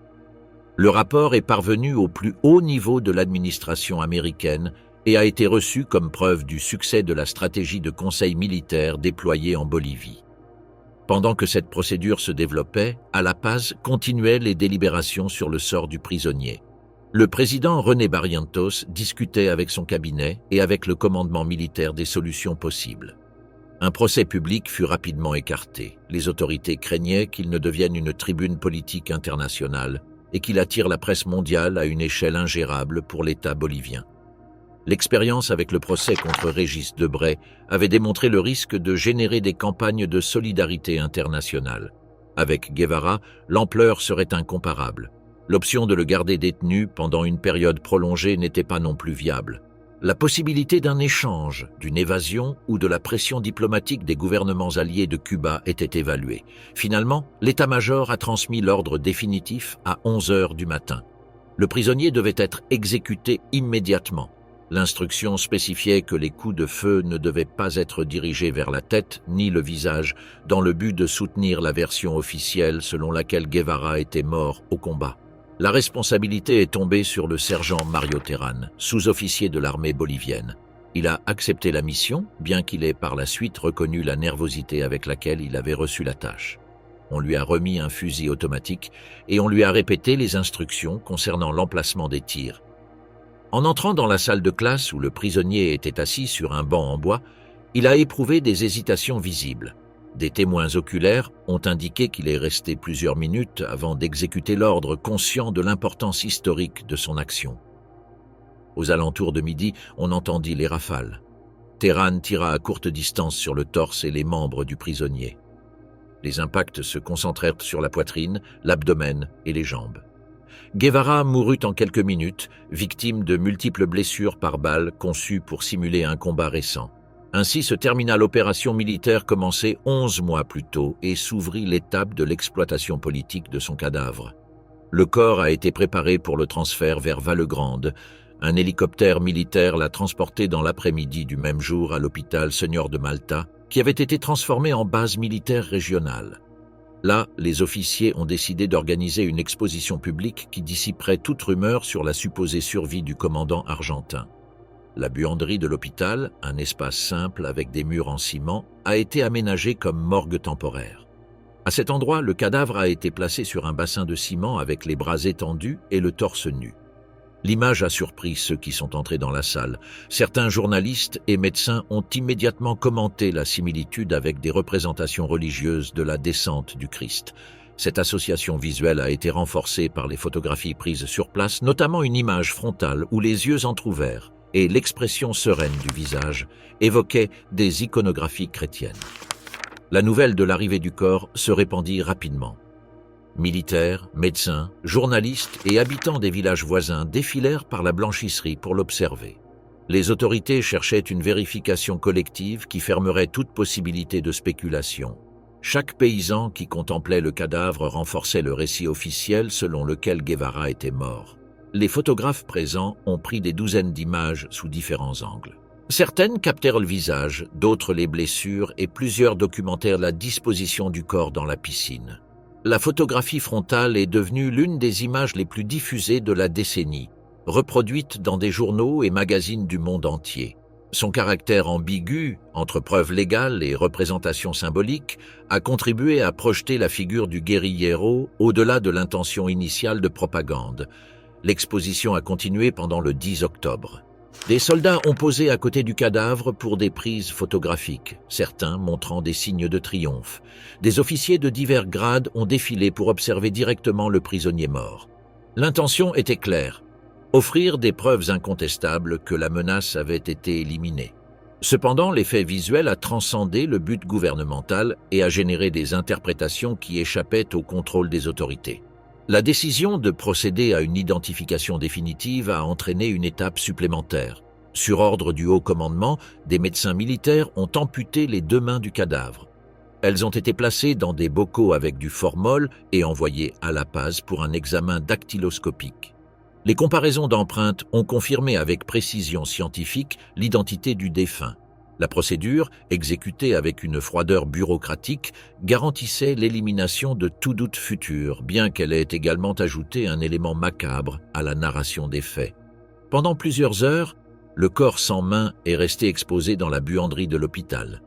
Le rapport est parvenu au plus haut niveau de l'administration américaine et a été reçu comme preuve du succès de la stratégie de conseil militaire déployée en Bolivie. Pendant que cette procédure se développait, à La Paz continuaient les délibérations sur le sort du prisonnier. Le président René Barrientos discutait avec son cabinet et avec le commandement militaire des solutions possibles. Un procès public fut rapidement écarté. Les autorités craignaient qu'il ne devienne une tribune politique internationale et qu'il attire la presse mondiale à une échelle ingérable pour l'État bolivien. L'expérience avec le procès contre Régis Debray avait démontré le risque de générer des campagnes de solidarité internationale. Avec Guevara, l'ampleur serait incomparable. L'option de le garder détenu pendant une période prolongée n'était pas non plus viable. La possibilité d'un échange, d'une évasion ou de la pression diplomatique des gouvernements alliés de Cuba était évaluée. Finalement, l'état-major a transmis l'ordre définitif à 11 heures du matin. Le prisonnier devait être exécuté immédiatement. L'instruction spécifiait que les coups de feu ne devaient pas être dirigés vers la tête ni le visage, dans le but de soutenir la version officielle selon laquelle Guevara était mort au combat. La responsabilité est tombée sur le sergent Mario Terán, sous-officier de l'armée bolivienne. Il a accepté la mission, bien qu'il ait par la suite reconnu la nervosité avec laquelle il avait reçu la tâche. On lui a remis un fusil automatique et on lui a répété les instructions concernant l'emplacement des tirs. En entrant dans la salle de classe où le prisonnier était assis sur un banc en bois, il a éprouvé des hésitations visibles. Des témoins oculaires ont indiqué qu'il est resté plusieurs minutes avant d'exécuter l'ordre, conscient de l'importance historique de son action. Aux alentours de midi, on entendit les rafales. Terán tira à courte distance sur le torse et les membres du prisonnier. Les impacts se concentrèrent sur la poitrine, l'abdomen et les jambes. Guevara mourut en quelques minutes, victime de multiples blessures par balles conçues pour simuler un combat récent. Ainsi se termina l'opération militaire commencée 11 mois plus tôt et s'ouvrit l'étape de l'exploitation politique de son cadavre. Le corps a été préparé pour le transfert vers Vallegrande. Un hélicoptère militaire l'a transporté dans l'après-midi du même jour à l'hôpital Señor de Malta, qui avait été transformé en base militaire régionale. Là, les officiers ont décidé d'organiser une exposition publique qui dissiperait toute rumeur sur la supposée survie du commandant argentin. La buanderie de l'hôpital, un espace simple avec des murs en ciment, a été aménagée comme morgue temporaire. À cet endroit, le cadavre a été placé sur un bassin de ciment avec les bras étendus et le torse nu. L'image a surpris ceux qui sont entrés dans la salle. Certains journalistes et médecins ont immédiatement commenté la similitude avec des représentations religieuses de la descente du Christ. Cette association visuelle a été renforcée par les photographies prises sur place, notamment une image frontale où les yeux entr'ouverts et l'expression sereine du visage évoquaient des iconographies chrétiennes. La nouvelle de l'arrivée du corps se répandit rapidement. Militaires, médecins, journalistes et habitants des villages voisins défilèrent par la blanchisserie pour l'observer. Les autorités cherchaient une vérification collective qui fermerait toute possibilité de spéculation. Chaque paysan qui contemplait le cadavre renforçait le récit officiel selon lequel Guevara était mort. Les photographes présents ont pris des douzaines d'images sous différents angles. Certaines captèrent le visage, d'autres les blessures et plusieurs documentèrent la disposition du corps dans la piscine. La photographie frontale est devenue l'une des images les plus diffusées de la décennie, reproduite dans des journaux et magazines du monde entier. Son caractère ambigu, entre preuves légales et représentations symboliques, a contribué à projeter la figure du guérillero au-delà de l'intention initiale de propagande. L'exposition a continué pendant le 10 octobre. Des soldats ont posé à côté du cadavre pour des prises photographiques, certains montrant des signes de triomphe. Des officiers de divers grades ont défilé pour observer directement le prisonnier mort. L'intention était claire, offrir des preuves incontestables que la menace avait été éliminée. Cependant, l'effet visuel a transcendé le but gouvernemental et a généré des interprétations qui échappaient au contrôle des autorités. La décision de procéder à une identification définitive a entraîné une étape supplémentaire. Sur ordre du haut commandement, des médecins militaires ont amputé les 2 mains du cadavre. Elles ont été placées dans des bocaux avec du formol et envoyées à La Paz pour un examen dactyloscopique. Les comparaisons d'empreintes ont confirmé avec précision scientifique l'identité du défunt. La procédure, exécutée avec une froideur bureaucratique, garantissait l'élimination de tout doute futur, bien qu'elle ait également ajouté un élément macabre à la narration des faits. Pendant plusieurs heures, le corps sans main est resté exposé dans la buanderie de l'hôpital.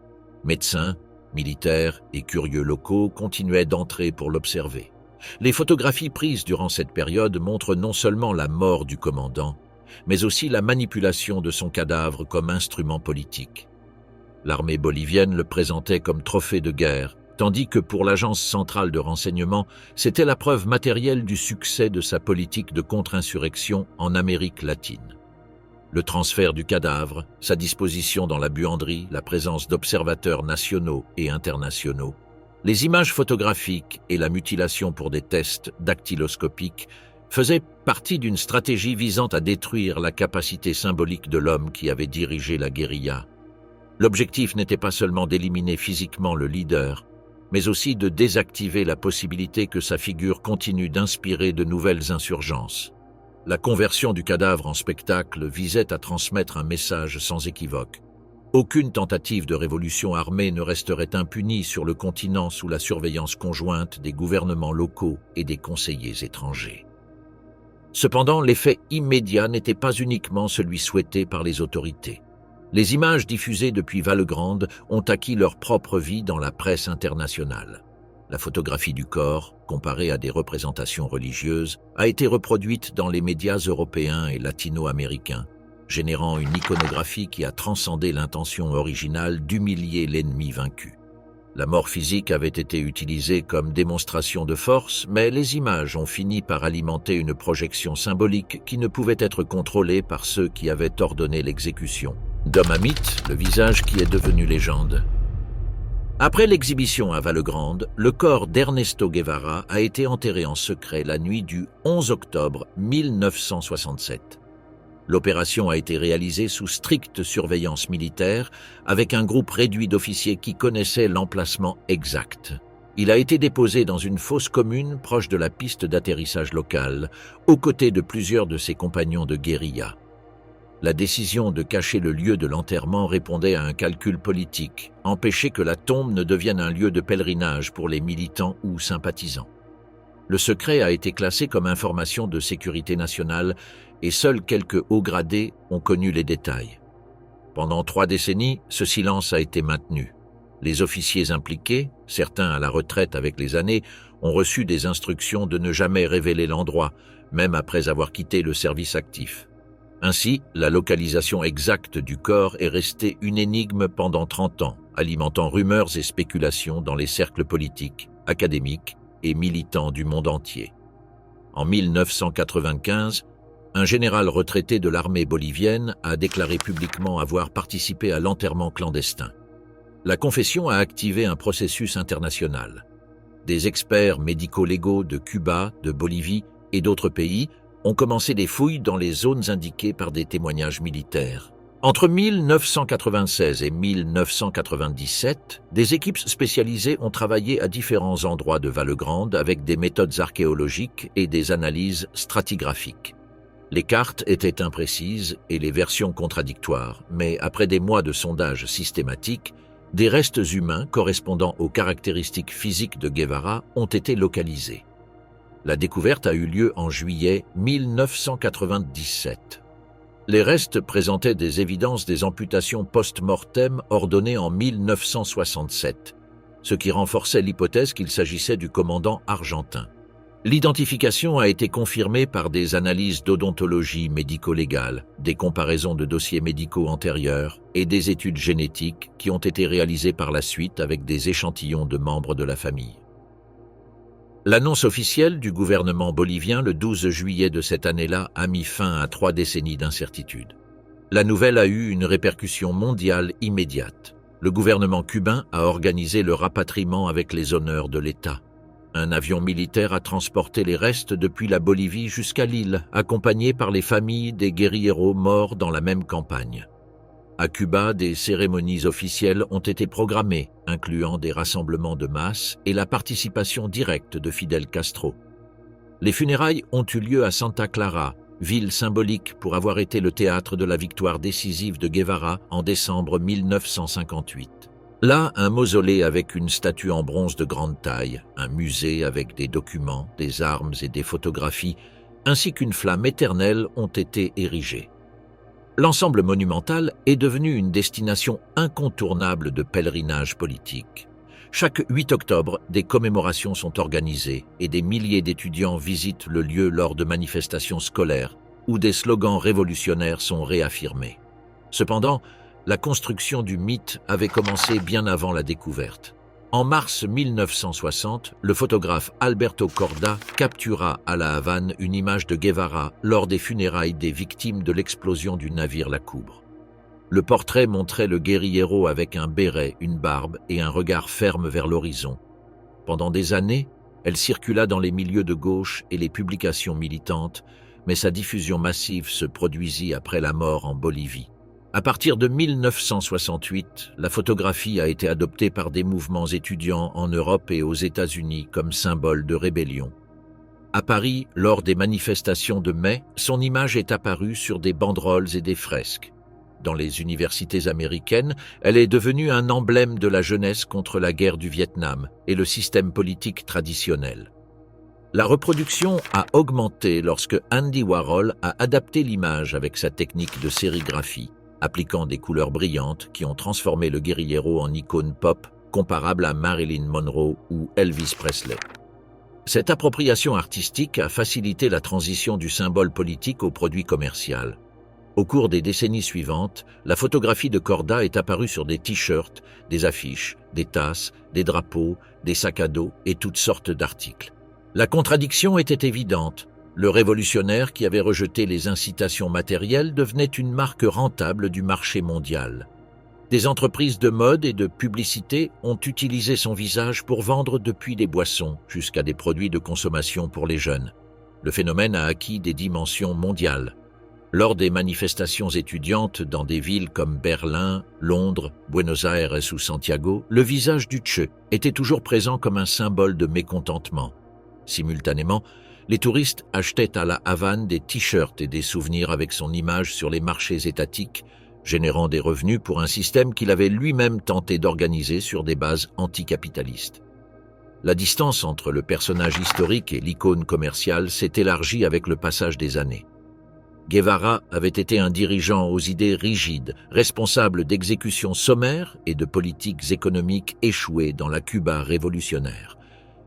Médecins, militaires et curieux locaux continuaient d'entrer pour l'observer. Les photographies prises durant cette période montrent non seulement la mort du commandant, mais aussi la manipulation de son cadavre comme instrument politique. L'armée bolivienne le présentait comme trophée de guerre, tandis que pour l'agence centrale de renseignement, c'était la preuve matérielle du succès de sa politique de contre-insurrection en Amérique latine. Le transfert du cadavre, sa disposition dans la buanderie, la présence d'observateurs nationaux et internationaux, les images photographiques et la mutilation pour des tests dactyloscopiques faisaient partie d'une stratégie visant à détruire la capacité symbolique de l'homme qui avait dirigé la guérilla. L'objectif n'était pas seulement d'éliminer physiquement le leader, mais aussi de désactiver la possibilité que sa figure continue d'inspirer de nouvelles insurgences. La conversion du cadavre en spectacle visait à transmettre un message sans équivoque. Aucune tentative de révolution armée ne resterait impunie sur le continent sous la surveillance conjointe des gouvernements locaux et des conseillers étrangers. Cependant, l'effet immédiat n'était pas uniquement celui souhaité par les autorités. Les images diffusées depuis Vallegrande ont acquis leur propre vie dans la presse internationale. La photographie du corps, comparée à des représentations religieuses, a été reproduite dans les médias européens et latino-américains, générant une iconographie qui a transcendé l'intention originale d'humilier l'ennemi vaincu. La mort physique avait été utilisée comme démonstration de force, mais les images ont fini par alimenter une projection symbolique qui ne pouvait être contrôlée par ceux qui avaient ordonné l'exécution. D'homme à mythe, le visage qui est devenu légende. Après l'exhibition à Vallegrande, le corps d'Ernesto Guevara a été enterré en secret la nuit du 11 octobre 1967. L'opération a été réalisée sous stricte surveillance militaire, avec un groupe réduit d'officiers qui connaissaient l'emplacement exact. Il a été déposé dans une fosse commune proche de la piste d'atterrissage locale, aux côtés de plusieurs de ses compagnons de guérilla. La décision de cacher le lieu de l'enterrement répondait à un calcul politique, empêcher que la tombe ne devienne un lieu de pèlerinage pour les militants ou sympathisants. Le secret a été classé comme information de sécurité nationale et seuls quelques hauts gradés ont connu les détails. Pendant 3 décennies, ce silence a été maintenu. Les officiers impliqués, certains à la retraite avec les années, ont reçu des instructions de ne jamais révéler l'endroit, même après avoir quitté le service actif. Ainsi, la localisation exacte du corps est restée une énigme pendant 30 ans, alimentant rumeurs et spéculations dans les cercles politiques, académiques et militants du monde entier. En 1995, un général retraité de l'armée bolivienne a déclaré publiquement avoir participé à l'enterrement clandestin. La confession a activé un processus international. Des experts médico-légaux de Cuba, de Bolivie et d'autres pays ont commencé des fouilles dans les zones indiquées par des témoignages militaires. Entre 1996 et 1997, des équipes spécialisées ont travaillé à différents endroits de Vallegrande avec des méthodes archéologiques et des analyses stratigraphiques. Les cartes étaient imprécises et les versions contradictoires, mais après des mois de sondages systématiques, des restes humains correspondant aux caractéristiques physiques de Guevara ont été localisés. La découverte a eu lieu en juillet 1997. Les restes présentaient des évidences des amputations post-mortem ordonnées en 1967, ce qui renforçait l'hypothèse qu'il s'agissait du commandant argentin. L'identification a été confirmée par des analyses d'odontologie médico-légale, des comparaisons de dossiers médicaux antérieurs et des études génétiques qui ont été réalisées par la suite avec des échantillons de membres de la famille. L'annonce officielle du gouvernement bolivien le 12 juillet de cette année-là a mis fin à 3 décennies d'incertitude. La nouvelle a eu une répercussion mondiale immédiate. Le gouvernement cubain a organisé le rapatriement avec les honneurs de l'État. Un avion militaire a transporté les restes depuis la Bolivie jusqu'à l'île, accompagné par les familles des guérilleros morts dans la même campagne. À Cuba, des cérémonies officielles ont été programmées, incluant des rassemblements de masse et la participation directe de Fidel Castro. Les funérailles ont eu lieu à Santa Clara, ville symbolique pour avoir été le théâtre de la victoire décisive de Guevara en décembre 1958. Là, un mausolée avec une statue en bronze de grande taille, un musée avec des documents, des armes et des photographies, ainsi qu'une flamme éternelle ont été érigés. L'ensemble monumental est devenu une destination incontournable de pèlerinage politique. Chaque 8 octobre, des commémorations sont organisées et des milliers d'étudiants visitent le lieu lors de manifestations scolaires où des slogans révolutionnaires sont réaffirmés. Cependant, la construction du mythe avait commencé bien avant la découverte. En mars 1960, le photographe Alberto Korda captura à La Havane une image de Guevara lors des funérailles des victimes de l'explosion du navire La Coubre. Le portrait montrait le guérillero avec un béret, une barbe et un regard ferme vers l'horizon. Pendant des années, elle circula dans les milieux de gauche et les publications militantes, mais sa diffusion massive se produisit après la mort en Bolivie. À partir de 1968, la photographie a été adoptée par des mouvements étudiants en Europe et aux États-Unis comme symbole de rébellion. À Paris, lors des manifestations de mai, son image est apparue sur des banderoles et des fresques. Dans les universités américaines, elle est devenue un emblème de la jeunesse contre la guerre du Vietnam et le système politique traditionnel. La reproduction a augmenté lorsque Andy Warhol a adapté l'image avec sa technique de sérigraphie, appliquant des couleurs brillantes qui ont transformé le guérillero en icône pop comparable à Marilyn Monroe ou Elvis Presley. Cette appropriation artistique a facilité la transition du symbole politique au produit commercial. Au cours des décennies suivantes, la photographie de Korda est apparue sur des t-shirts, des affiches, des tasses, des drapeaux, des sacs à dos et toutes sortes d'articles. La contradiction était évidente. Le révolutionnaire qui avait rejeté les incitations matérielles devenait une marque rentable du marché mondial. Des entreprises de mode et de publicité ont utilisé son visage pour vendre depuis des boissons jusqu'à des produits de consommation pour les jeunes. Le phénomène a acquis des dimensions mondiales. Lors des manifestations étudiantes dans des villes comme Berlin, Londres, Buenos Aires ou Santiago, le visage du Che était toujours présent comme un symbole de mécontentement. Simultanément, les touristes achetaient à La Havane des t-shirts et des souvenirs avec son image sur les marchés étatiques, générant des revenus pour un système qu'il avait lui-même tenté d'organiser sur des bases anticapitalistes. La distance entre le personnage historique et l'icône commerciale s'est élargie avec le passage des années. Guevara avait été un dirigeant aux idées rigides, responsable d'exécutions sommaires et de politiques économiques échouées dans la Cuba révolutionnaire.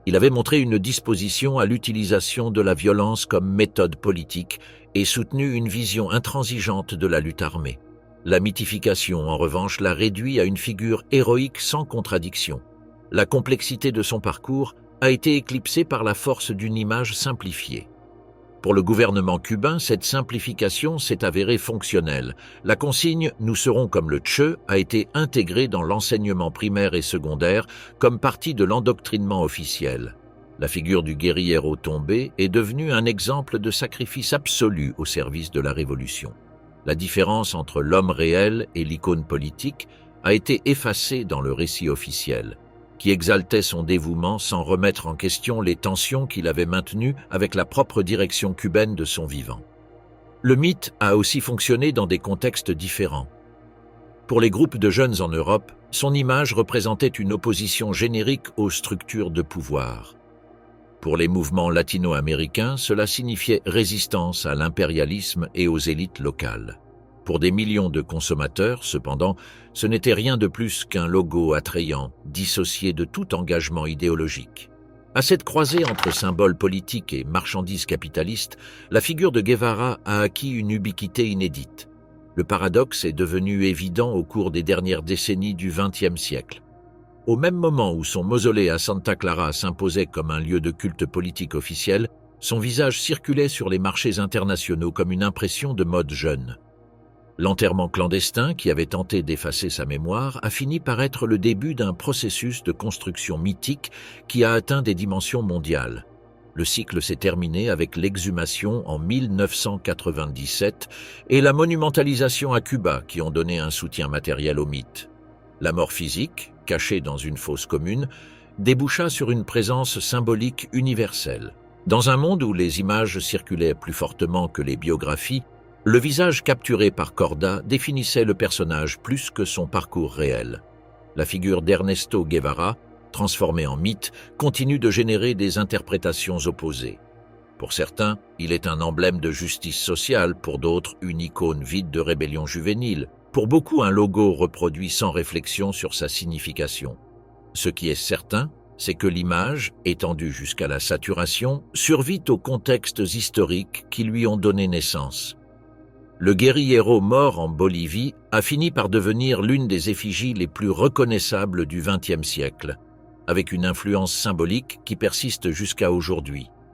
Il avait montré une disposition à l'utilisation de la violence comme méthode politique et soutenu une vision intransigeante de la lutte armée. La mythification, en revanche, l'a réduit à une figure héroïque sans contradiction. La complexité de son parcours a été éclipsée par la force d'une image simplifiée. Pour le gouvernement cubain, cette simplification s'est avérée fonctionnelle. La consigne « Nous serons comme le Che » a été intégrée dans l'enseignement primaire et secondaire comme partie de l'endoctrinement officiel. La figure du guerriero tombé est devenue un exemple de sacrifice absolu au service de la révolution. La différence entre l'homme réel et l'icône politique a été effacée dans le récit officiel, qui exaltait son dévouement sans remettre en question les tensions qu'il avait maintenues avec la propre direction cubaine de son vivant. Le mythe a aussi fonctionné dans des contextes différents. Pour les groupes de jeunes en Europe, son image représentait une opposition générique aux structures de pouvoir. Pour les mouvements latino-américains, cela signifiait résistance à l'impérialisme et aux élites locales. Pour des millions de consommateurs, cependant, ce n'était rien de plus qu'un logo attrayant, dissocié de tout engagement idéologique. À cette croisée entre symboles politiques et marchandises capitalistes, la figure de Guevara a acquis une ubiquité inédite. Le paradoxe est devenu évident au cours des dernières décennies du XXe siècle. Au même moment où son mausolée à Santa Clara s'imposait comme un lieu de culte politique officiel, son visage circulait sur les marchés internationaux comme une impression de mode jeune. L'enterrement clandestin, qui avait tenté d'effacer sa mémoire, a fini par être le début d'un processus de construction mythique qui a atteint des dimensions mondiales. Le cycle s'est terminé avec l'exhumation en 1997 et la monumentalisation à Cuba qui ont donné un soutien matériel au mythe. La mort physique, cachée dans une fosse commune, déboucha sur une présence symbolique universelle. Dans un monde où les images circulaient plus fortement que les biographies, le visage capturé par Korda définissait le personnage plus que son parcours réel. La figure d'Ernesto Guevara, transformée en mythe, continue de générer des interprétations opposées. Pour certains, il est un emblème de justice sociale, pour d'autres, une icône vide de rébellion juvénile, pour beaucoup un logo reproduit sans réflexion sur sa signification. Ce qui est certain, c'est que l'image, étendue jusqu'à la saturation, survit aux contextes historiques qui lui ont donné naissance. Le guerriero mort en Bolivie a fini par devenir l'une des effigies les plus reconnaissables du XXe siècle, avec une influence symbolique qui persiste jusqu'à aujourd'hui.